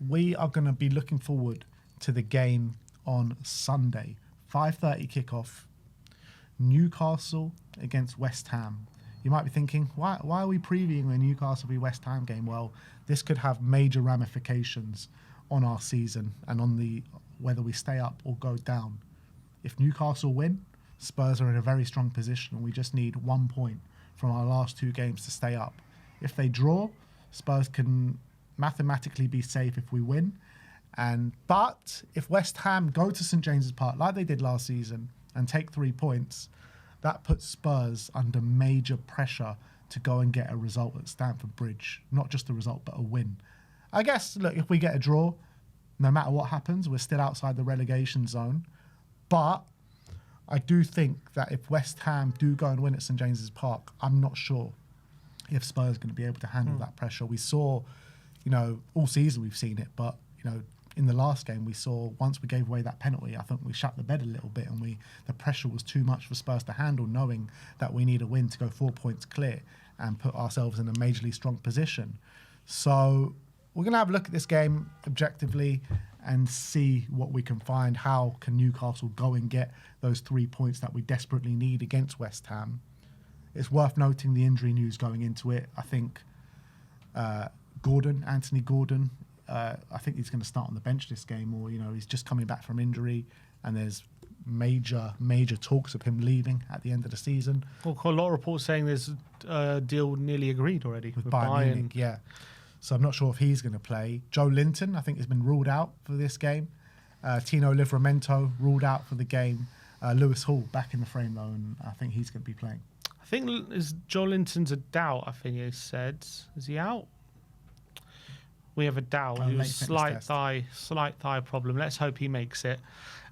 we are going to be looking forward to the game on Sunday, 5:30 kickoff, Newcastle against West Ham. You might be thinking, why are we previewing a Newcastle v West Ham game? Well, this could have major ramifications on our season and on whether we stay up or go down. If Newcastle win, Spurs are in a very strong position and we just need 1 point from our last 2 games to stay up. If they draw, Spurs can mathematically be safe if we win. But if West Ham go to St James's Park like they did last season and take 3 points, that puts Spurs under major pressure to go and get a result at Stamford Bridge. Not just a result, but a win. I guess, look, if we get a draw, no matter what happens, we're still outside the relegation zone. But I do think that if West Ham do go and win at St James's Park, I'm not sure if Spurs are going to be able to handle that pressure. We saw, all season we've seen it, but, in the last game we saw once we gave away that penalty, I think we shut the bed a little bit and the pressure was too much for Spurs to handle, knowing that we need a win to go 4 points clear and put ourselves in a majorly strong position. So we're going to have a look at this game objectively and see what we can find. How can Newcastle go and get those 3 points that we desperately need against West Ham? It's worth noting the injury news going into it. I think Anthony Gordon, I think he's going to start on the bench this game, or he's just coming back from injury, and there's major talks of him leaving at the end of the season. Well, a lot of reports saying there's a deal nearly agreed already with Bayern Munich, yeah. So I'm not sure if he's going to play. Joe Linton, I think, has been ruled out for this game. Tino Livramento ruled out for the game. Lewis Hall back in the frame though, and I think he's going to be playing. I think Joe Linton's a doubt. I think it said, is he out? We have a doubt. He was slight thigh problem. Let's hope he makes it.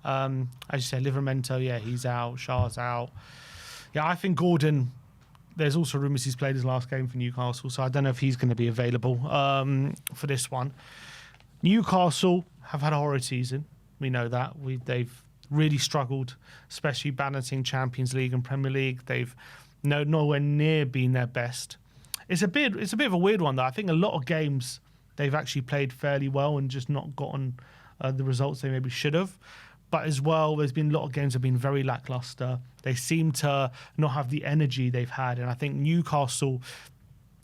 As you said, Livramento, yeah, he's out. Shah's out. Yeah, I think Gordon. There's also rumours he's played his last game for Newcastle, so I don't know if he's going to be available for this one. Newcastle have had a horrid season. We know that. They've really struggled, especially balancing Champions League and Premier League. They've nowhere near been their best. It's a bit of a weird one, though. I think a lot of games they've actually played fairly well and just not gotten the results they maybe should have. But as well, there's been a lot of games that have been very lackluster. They seem to not have the energy they've had. And I think Newcastle,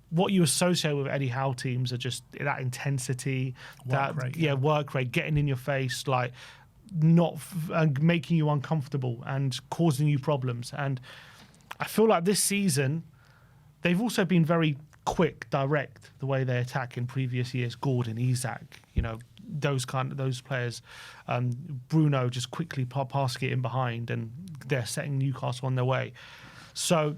what you associate with Eddie Howe teams are just that intensity, work rate, getting in your face, like not making you uncomfortable and causing you problems. And I feel like this season, they've also been very quick, direct, the way they attack in previous years. Gordon, Isak, those players. Bruno just quickly passing it in behind, and they're setting Newcastle on their way. So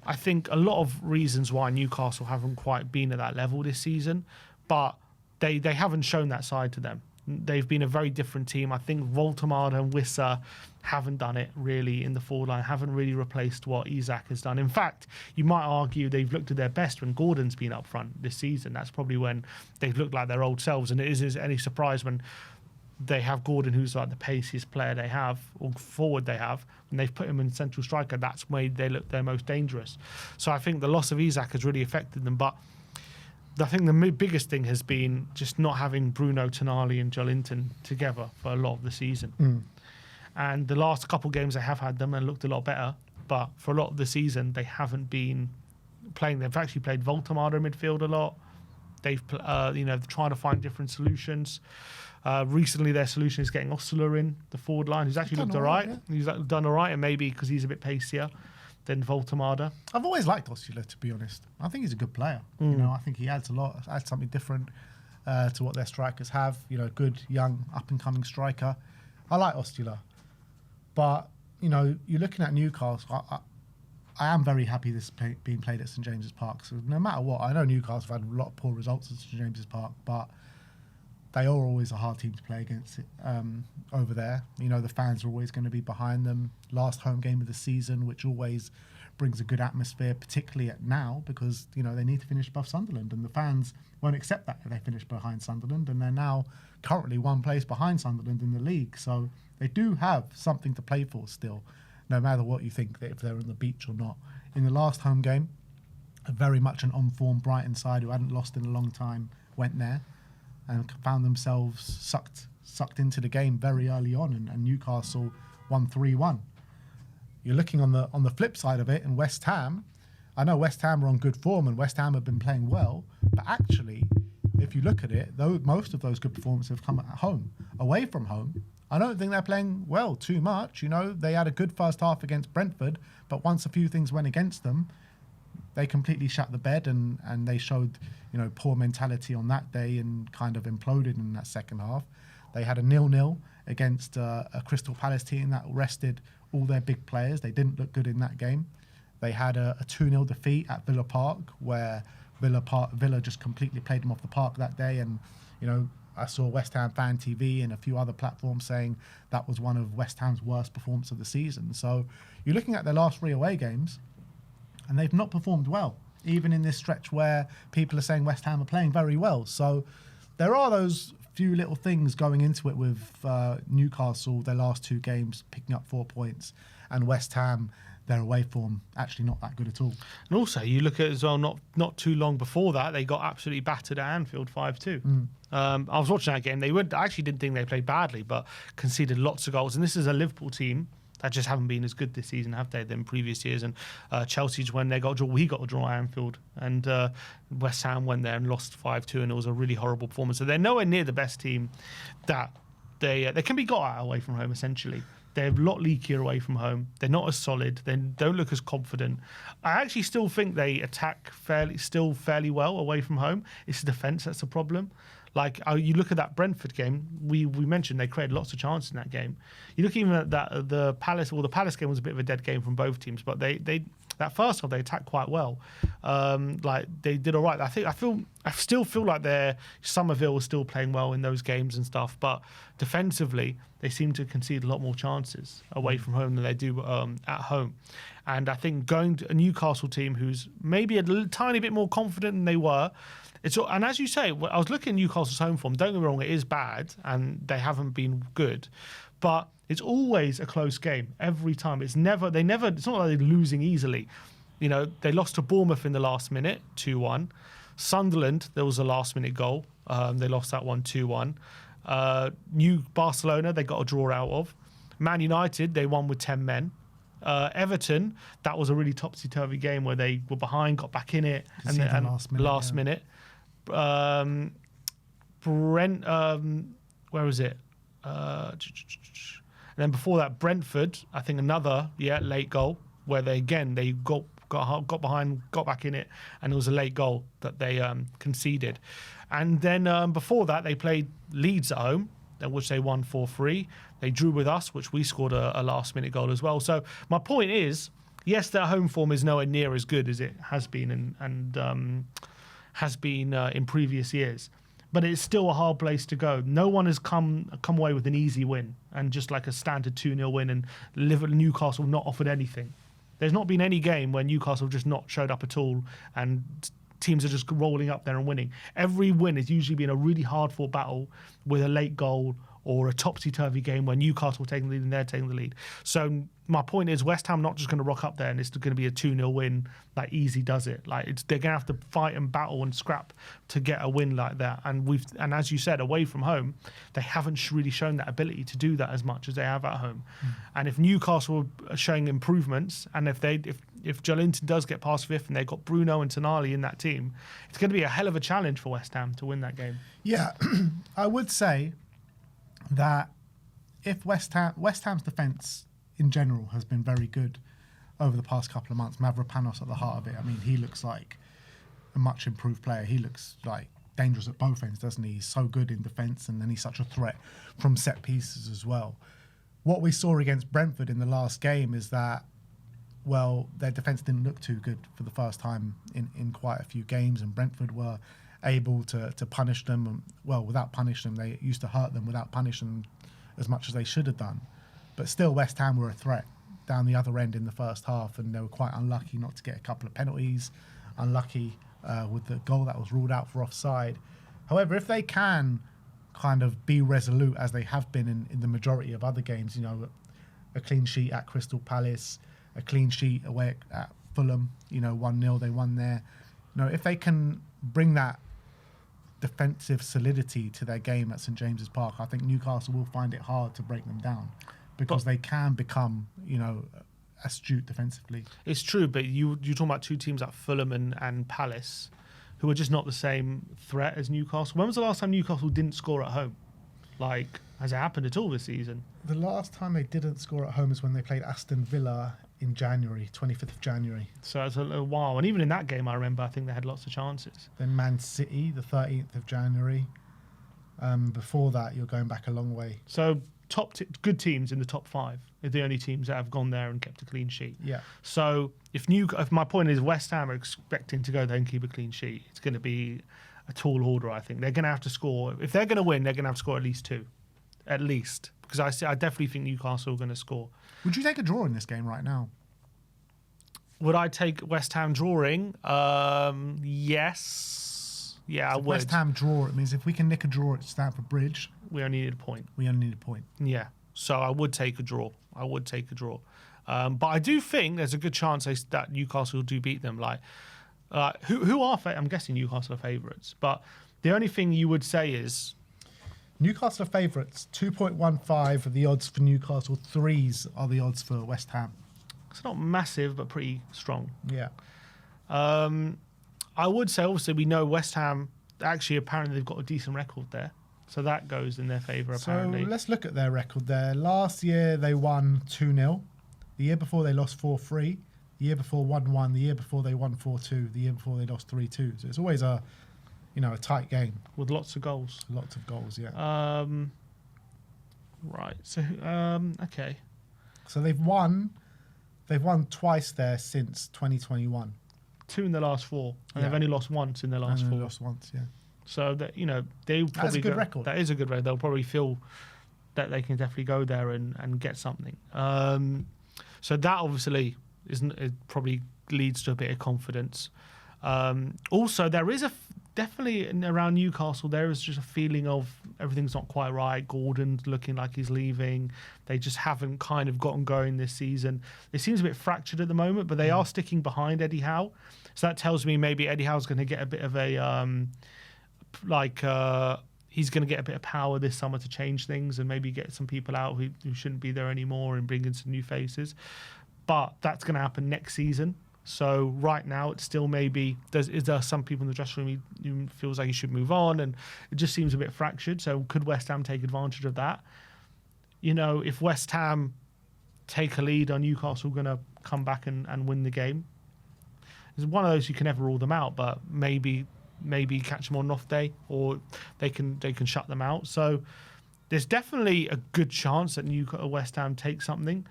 I think a lot of reasons why Newcastle haven't quite been at that level this season, but they haven't shown that side to them. They've been a very different team. I think Voltemade and Wissa haven't done it really in the forward line, haven't really replaced what Isak has done. In fact, you might argue they've looked at their best when Gordon's been up front this season. That's probably when they've looked like their old selves, and it isn't any surprise when they have Gordon, who's like the paciest player they have, or forward they have, when they've put him in central striker, that's when they look their most dangerous. So I think the loss of Isak has really affected them, but I think the biggest thing has been just not having Bruno, Tonali and Joelinton together for a lot of the season. And the last couple of games they have had them and looked a lot better, but for a lot of the season they haven't been playing. They've actually played Voltemade in midfield a lot. They've trying to find different solutions. Recently their solution is getting Osula in the forward line, who's actually looked all right. Yeah. He's done all right, and maybe because he's a bit pacier than Voltemade. I've always liked Osula, to be honest. I think he's a good player. I think he adds something different to what their strikers have. Good young up and coming striker. I like Osula, but you're looking at Newcastle. I am very happy this is being played at St James's Park. So no matter what, I know Newcastle have had a lot of poor results at St James's Park, but they are always a hard team to play against over there. The fans are always going to be behind them. Last home game of the season, which always brings a good atmosphere, particularly at now, because they need to finish above Sunderland, and the fans won't accept that if they finish behind Sunderland, and they're now currently one place behind Sunderland in the league. So they do have something to play for still, no matter what you think, that if they're on the beach or not. In the last home game, very much an on-form Brighton side who hadn't lost in a long time went there. and found themselves sucked into the game very early on, and Newcastle won 3-1. You're looking on the flip side of it, and West Ham. I know West Ham are on good form, and West Ham have been playing well, but actually, if you look at it, though most of those good performances have come at home. Away from home, I don't think they're playing well too much. You know, they had a good first half against Brentford, but once a few things went against them, they completely shut the bed, and they showed, you know, poor mentality on that day and kind of imploded in that second half. They had a 0-0 against a Crystal Palace team that rested all their big players. They didn't look good in that game. They had a 2-0 defeat at Villa Park, where Villa just completely played them off the park that day. And, you know, I saw West Ham Fan TV and a few other platforms saying that was one of West Ham's worst performances of the season. So you're looking at their last 3 away games, and they've not performed well, even in this stretch where people are saying West Ham are playing very well. So there are those few little things going into it with Newcastle, their last 2 games, picking up 4 points, and West Ham, their away form, actually not that good at all. And also, you look at it as well, not too long before that, they got absolutely battered at Anfield 5-2. I was watching that game. I actually didn't think they played badly, but conceded lots of goals. And this is a Liverpool team that just haven't been as good this season, have they, than previous years? And Chelsea's when they got a draw, we got a draw at Anfield, and West Ham went there and lost 5-2, and it was a really horrible performance. So they're nowhere near the best team that they can be got at away from home, essentially. They're a lot leakier away from home. They're not as solid. They don't look as confident. I actually still think they attack fairly well away from home. It's the defence that's the problem. Like, you look at that Brentford game, we mentioned they created lots of chances in that game. You look even at the Palace game was a bit of a dead game from both teams, but they that first half they attacked quite well. Like, they did all right. I still feel like Somerville was still playing well in those games and stuff, but defensively they seem to concede a lot more chances away from home than they do at home. And I think going to a Newcastle team who's maybe a tiny bit more confident than they were. And as you say, I was looking at Newcastle's home form. Don't get me wrong, it is bad, and they haven't been good, but it's always a close game every time. It's not like they're losing easily. You know, they lost to Bournemouth in the last minute, 2-1. Sunderland, there was a last minute goal. They lost that one 2-1. New Barcelona, they got a draw out of. Man United, they won with 10 men. Everton, that was a really topsy-turvy game where they were behind, got back in it, and last minute. Brent, where was it? And then before that, Brentford, I think another late goal where they got behind, got back in it, and it was a late goal that they conceded. And then before that, they played Leeds at home, which they won 4-3. They drew with us, which we scored a last-minute goal as well. So my point is, yes, their home form is nowhere near as good as it has been and has been in previous years. But it's still a hard place to go. No one has come away with an easy win and just like a standard 2-0 win, and Newcastle not offered anything. There's not been any game where Newcastle just not showed up at all and teams are just rolling up there and winning. Every win has usually been a really hard-fought battle with a late goal or a topsy-turvy game where Newcastle are taking the lead and they're taking the lead. So my point is, West Ham not just going to rock up there and it's going to be a 2-0 win like easy does it. Like, they're going to have to fight and battle and scrap to get a win like that. And as you said, away from home, they haven't really shown that ability to do that as much as they have at home. And if Newcastle are showing improvements, and if Joelinton does get past fifth and they've got Bruno and Tonali in that team, it's going to be a hell of a challenge for West Ham to win that game. Yeah, I would say that if West Ham's defence in general has been very good over the past couple of months, Mavropanos at the heart of it. I mean, he looks like a much improved player. He looks like dangerous at both ends, doesn't he? He's so good in defence, and then he's such a threat from set pieces as well. What we saw against Brentford in the last game is that, well, their defence didn't look too good for the first time in quite a few games, and Brentford were able to punish them. Well, without punishing them, they used to hurt them without punishing them as much as they should have done. But still, West Ham were a threat down the other end in the first half, and they were quite unlucky not to get a couple of penalties, unlucky with the goal that was ruled out for offside. However, if they can kind of be resolute as they have been in the majority of other games, you know, a clean sheet at Crystal Palace, a clean sheet away at Fulham, you know, 1-0, they won there. You know, if they can bring that defensive solidity to their game at St James's Park, I think Newcastle will find it hard to break them down because they can become, astute defensively. It's true, but you're talking about two teams like Fulham and Palace, who are just not the same threat as Newcastle. When was the last time Newcastle didn't score at home? Like, has it happened at all this season? The last time they didn't score at home is when they played Aston Villa in January, 25th of January. So it's a little while. And even in that game, I remember, I think they had lots of chances. Then Man City, the 13th of January. Before that, you're going back a long way. So good teams in the top 5 are the only teams that have gone there and kept a clean sheet. Yeah. So if my point is West Ham are expecting to go there and keep a clean sheet, it's going to be a tall order, I think. They're going to have to score. If they're going to win, they're going to have to score at least 2. At least. Because I definitely think Newcastle are going to score. Would you take a draw in this game right now? Would I take West Ham drawing? Yes. Yeah, I would. West Ham draw, it means if we can nick a draw at Stamford Bridge... We only need a point. Yeah. So I would take a draw. But I do think there's a good chance that Newcastle do beat them. Who are... I'm guessing Newcastle are favourites. But the only thing you would say is... Newcastle are favourites. 2.15 are the odds for Newcastle. 3s are the odds for West Ham. It's not massive, but pretty strong. Yeah. I would say, obviously, we know West Ham, actually, apparently they've got a decent record there. So that goes in their favour, apparently. So let's look at their record there. Last year, they won 2-0. The year before, they lost 4-3. The year before, 1-1. The year before, they won 4-2. The year before, they lost 3-2. So it's always a tight game. With lots of goals. Lots of goals, yeah. Right. So, okay. So they've won twice there since 2021. 2 in the last 4. And they've only lost once in the last 4. Lost once, yeah. So that they probably That's a good record. That is a good record. They'll probably feel that they can definitely go there and get something. So that obviously it probably leads to a bit of confidence. Also, there is definitely around Newcastle there is just a feeling of everything's not quite right. Gordon's looking like he's leaving. They just haven't kind of gotten going this season. It seems a bit fractured at the moment, but they are sticking behind Eddie Howe. So that tells me maybe Eddie Howe's going to get a bit of a he's going to get a bit of power this summer to change things and maybe get some people out who shouldn't be there anymore and bring in some new faces. But that's going to happen next season. So right now, it's still maybe is there some people in the dressing room who feels like he should move on, and it just seems a bit fractured. So could West Ham take advantage of that? If West Ham take a lead, are Newcastle going to come back and win the game? It's one of those you can never rule them out, but maybe catch them on an off day, or they can shut them out. So there's definitely a good chance that West Ham take something.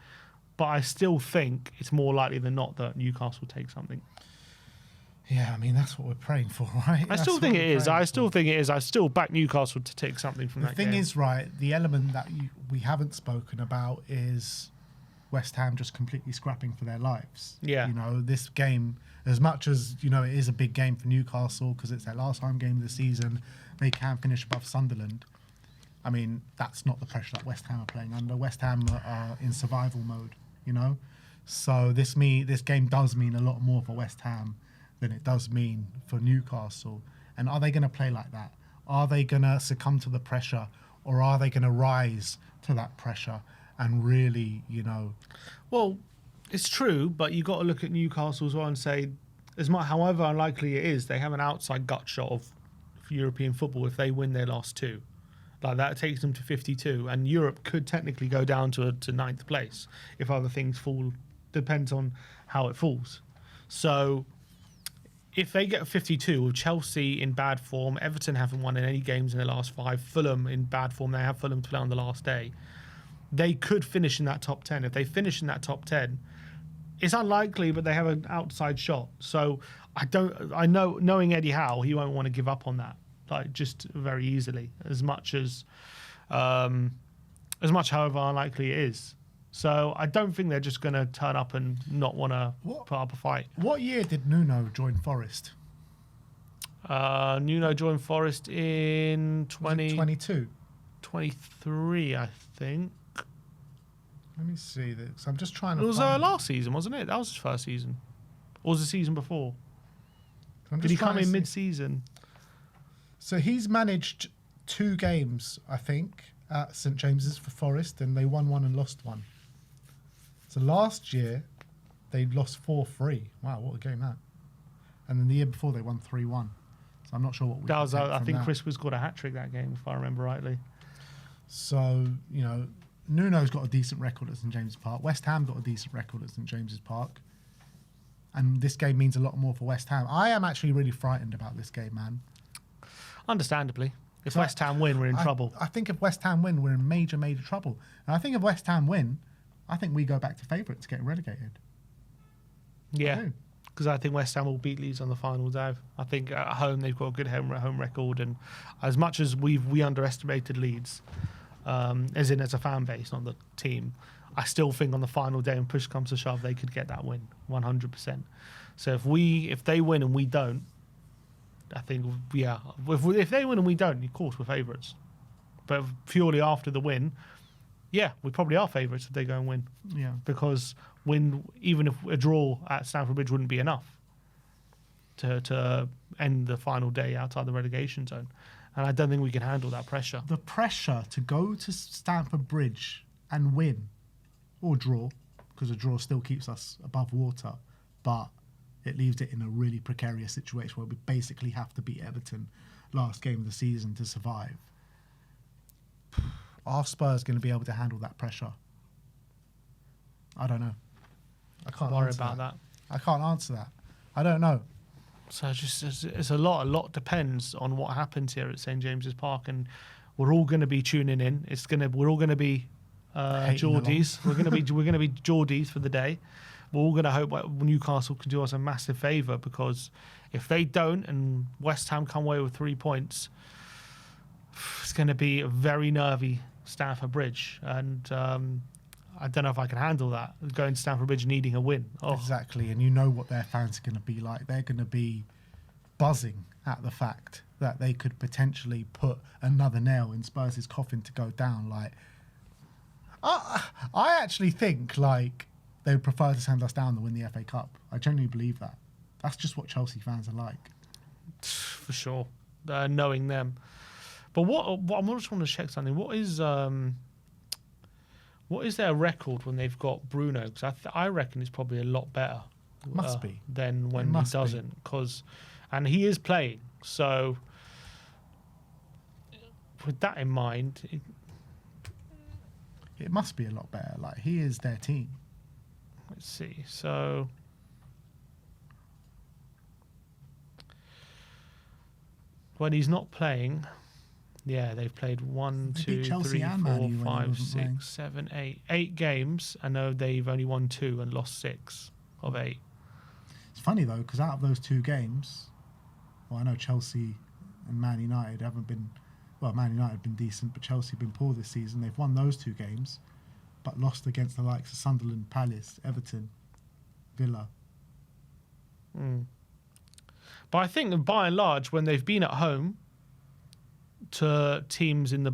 But I still think it's more likely than not that Newcastle take something. Yeah, I mean, that's what we're praying for, right? I still think it is. I still back Newcastle to take something from that game. The thing is, right, the element that we haven't spoken about is West Ham just completely scrapping for their lives. Yeah. This game, as much as, it is a big game for Newcastle because it's their last home game of the season, they can finish above Sunderland. I mean, that's not the pressure that West Ham are playing under. West Ham are in survival mode. So this game does mean a lot more for West Ham than it does mean for Newcastle. And are they going to play like that? Are they going to succumb to the pressure, or are they going to rise to that pressure and really, Well, it's true, but you got to look at Newcastle as well and say, however unlikely it is, they have an outside gut shot of European football if they win their last 2. Like that takes them to 52, and Europe could technically go down to 9th place if other things fall. Depends on how it falls. So if they get 52, with Chelsea in bad form, Everton haven't won in any games in the last 5, Fulham in bad form, they have Fulham to play on the last day, they could finish in that top 10. If they finish in that top 10, it's unlikely, but they have an outside shot. So knowing Eddie Howe, he won't want to give up on that. Just very easily, as much however unlikely it is. So I don't think they're just going to turn up and not want to put up a fight. What year did Nuno join Forest? Nuno joined Forest in 22, 23, I think. Let me see this. I'm just trying to. It was last season, wasn't it? That was his first season. Or was the season before? Did he come in mid-season? So he's managed 2 games, I think, at St James's for Forest, and they won 1 and lost 1. So last year, they lost 4-3. Wow, what a game that. And then the year before, they won 3-1. So I'm not sure what we can take I from think that. Chris was got a hat-trick that game, if I remember rightly. So, you know, Nuno's got a decent record at St James's Park. West Ham got a decent record at St James's Park. And this game means a lot more for West Ham. I am actually really frightened about this game, man. Understandably. If West Ham win, we're in trouble. I think if West Ham win, we're in major, major trouble. And I think if West Ham win, I think we go back to favourite to get relegated. Yeah, because I think West Ham will beat Leeds on the final day. I think at home they've got a good home record, and as much as we underestimated Leeds, as a fan base, not the team, I still think on the final day, when push comes to shove, they could get that win 100%. So if they win and we don't, I think if they win and we don't, of course we're favourites. But purely after the win, yeah, we probably are favourites if they go and win. Yeah, because even if a draw at Stamford Bridge wouldn't be enough to end the final day outside the relegation zone, and I don't think we can handle that pressure. The pressure to go to Stamford Bridge and win or draw, because a draw still keeps us above water, but it leaves it in a really precarious situation where we basically have to beat Everton last game of the season to survive. Are Spurs going to be able to handle that pressure? I don't know. I can't worry answer about that. I can't answer that. I don't know. So it's a lot. A lot depends on what happens here at St James's Park, and we're all going to be tuning in. We're all going to be Geordies. We're going to be Geordies for the day. We're all going to hope Newcastle can do us a massive favour, because if they don't and West Ham come away with 3 points, it's going to be a very nervy Stamford Bridge, and I don't know if I can handle that, going to Stamford Bridge needing a win. Oh. Exactly, and you know what their fans are going to be like. They're going to be buzzing at the fact that they could potentially put another nail in Spurs' coffin to go down. Like, I actually think like they would prefer to send us down than win the FA Cup. I genuinely believe that. That's just what Chelsea fans are like. For sure, knowing them. But what I just want to check something. What is their record when they've got Bruno? Because I reckon it's probably a lot better. Must be. Than when he doesn't. And he is playing. So with that in mind, it must be a lot better. Like, he is their team. Let's see. So when he's not playing, yeah, they've played 1, 2, 3, 4, 5, 6, 7, 8. 8 games. I know they've only won 2 and lost 6 of 8. It's funny though, because out of those 2 games, well, I know Chelsea and Man United haven't been. Well, Man United have been decent, but Chelsea have been poor this season. They've won those 2 games, but lost against the likes of Sunderland, Palace, Everton, Villa. But I think by and large, when they've been at home to teams in the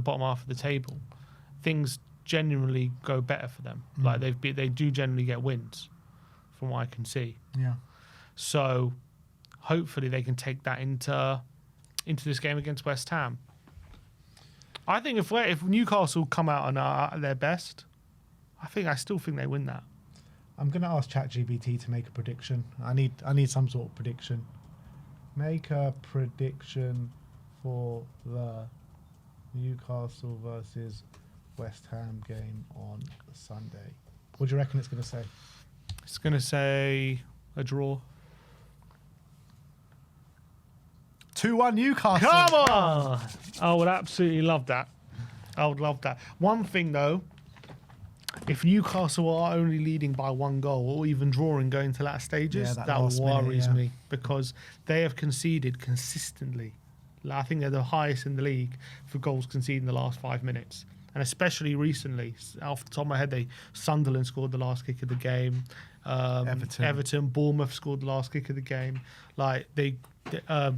bottom half of the table, things generally go better for them. Like they do generally get wins, from what I can see. Yeah. So hopefully they can take that into this game against West Ham. I think if Newcastle come out and are at their best, I still think they win that. I'm going to ask ChatGPT to make a prediction. I need some sort of prediction. Make a prediction for the Newcastle versus West Ham game on Sunday. What do you reckon it's going to say? It's going to say a draw. 2-1 Newcastle. Come on! I would absolutely love that. I would love that. One thing though, if Newcastle are only leading by 1 goal or even drawing going to latter stages, that worries me, because they have conceded consistently. I think they're the highest in the league for goals conceded in the last 5 minutes. And especially recently, off the top of my head, Sunderland scored the last kick of the game. Everton, Bournemouth scored the last kick of the game. Like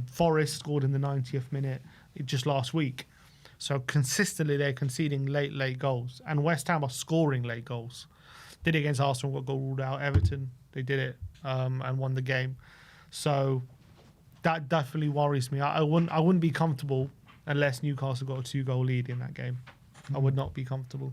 Forest scored in the 90th minute just last week. So consistently they're conceding late goals, and West Ham are scoring late goals. Did it against Arsenal, got goal ruled out. Everton, they did it and won the game. So that definitely worries me. I wouldn't be comfortable unless Newcastle got a 2-goal lead in that game. I would not be comfortable.